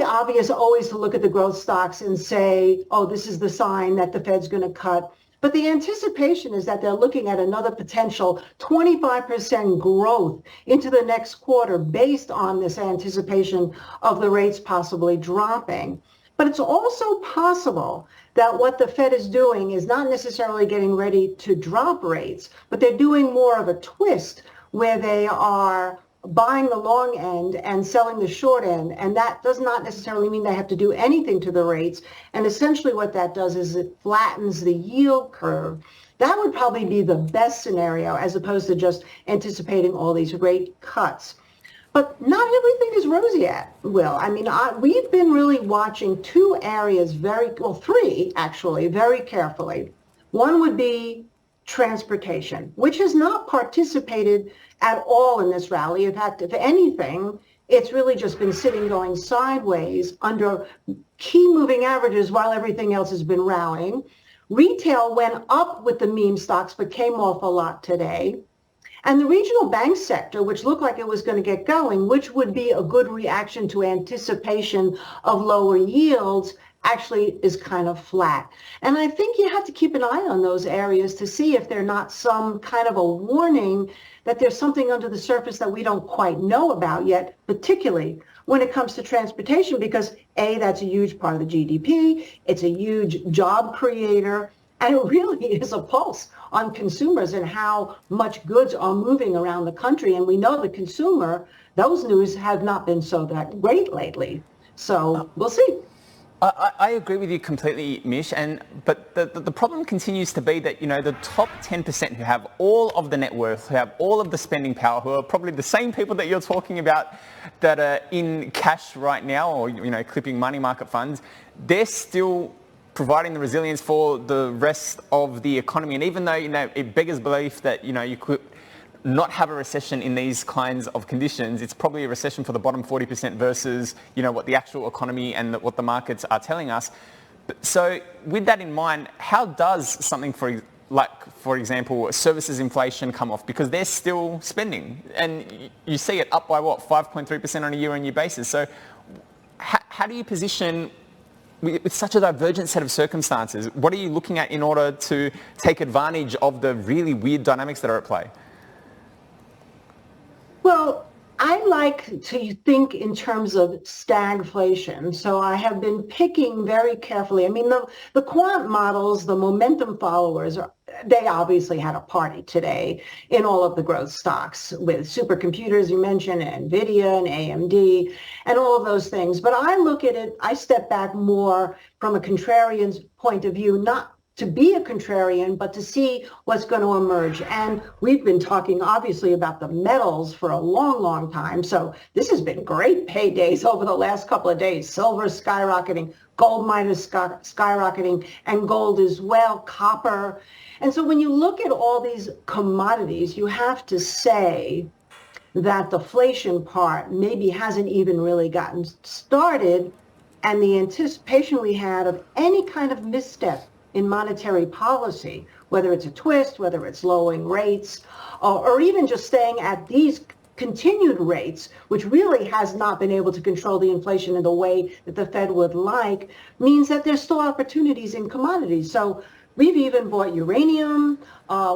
obvious always to look at the growth stocks and say, oh, this is the sign that the Fed's going to cut. But the anticipation is that they're looking at another potential 25% growth into the next quarter based on this anticipation of the rates possibly dropping. But it's also possible that what the Fed is doing is not necessarily getting ready to drop rates, but they're doing more of a twist where they are buying the long end and selling the short end. And that does not necessarily mean they have to do anything to the rates. And essentially what that does is it flattens the yield curve. That would probably be the best scenario as opposed to just anticipating all these rate cuts. But not everything is rosy yet, Will. I mean, we've been really watching two areas three actually, very carefully. One would be transportation, which has not participated at all in this rally. In fact, if anything, it's really just been sitting going sideways under key moving averages while everything else has been rallying. Retail went up with the meme stocks, but came off a lot today. And the regional bank sector, which looked like it was going to get going, which would be a good reaction to anticipation of lower yields, actually is kind of flat. And I think you have to keep an eye on those areas to see if they're not some kind of a warning that there's something under the surface that we don't quite know about yet, particularly when it comes to transportation, because A, that's a huge part of the GDP, it's a huge job creator, and it really is a pulse on consumers and how much goods are moving around the country. And we know the consumer, those news have not been so that great lately. So we'll see. I agree with you completely, Mish, but the problem continues to be that, the top 10% who have all of the net worth, who have all of the spending power, who are probably the same people that you're talking about that are in cash right now or, clipping money market funds, they're still providing the resilience for the rest of the economy. And even though, it beggars belief that, you could not have a recession in these kinds of conditions, it's probably a recession for the bottom 40% versus, what the actual economy and what the markets are telling us. So with that in mind, how does something for example, services inflation come off? Because they're still spending and you see it up by 5.3% on a year-on-year basis. So how do you position with such a divergent set of circumstances? What are you looking at in order to take advantage of the really weird dynamics that are at play? Well, I like to think in terms of stagflation. So I have been picking very carefully. I mean, the quant models, the momentum followers, they obviously had a party today in all of the growth stocks with supercomputers, you mentioned, NVIDIA and AMD and all of those things. But I look at it, I step back more from a contrarian's point of view, not to be a contrarian, but to see what's going to emerge. And we've been talking obviously about the metals for a long, long time. So this has been great paydays over the last couple of days. Silver skyrocketing, gold miners skyrocketing, and gold as well, copper. And so when you look at all these commodities, you have to say that the inflation part maybe hasn't even really gotten started. And the anticipation we had of any kind of misstep in monetary policy, whether it's a twist, whether it's lowering rates, or even just staying at these continued rates, which really has not been able to control the inflation in the way that the Fed would like, means that there's still opportunities in commodities. So we've even bought uranium,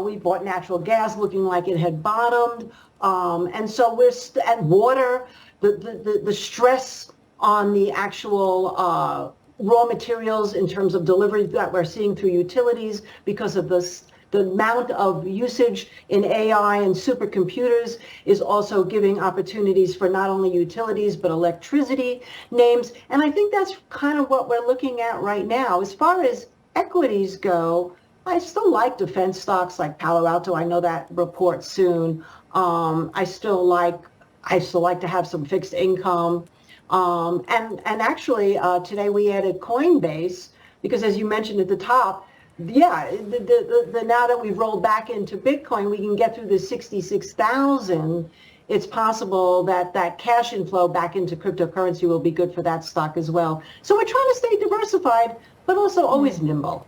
we bought natural gas looking like it had bottomed, and so we're at water, the stress on the actual raw materials in terms of delivery that we're seeing through utilities because of the amount of usage in AI and supercomputers is also giving opportunities for not only utilities but electricity names. And I think that's kind of what we're looking at right now. As far as equities go, I still like defense stocks like Palo Alto. I know that report soon. I still like to have some fixed income. And actually, today we added Coinbase because, as you mentioned at the top, yeah, now that we've rolled back into Bitcoin, we can get through the 66,000. It's possible that cash inflow back into cryptocurrency will be good for that stock as well. So we're trying to stay diversified, but also always nimble.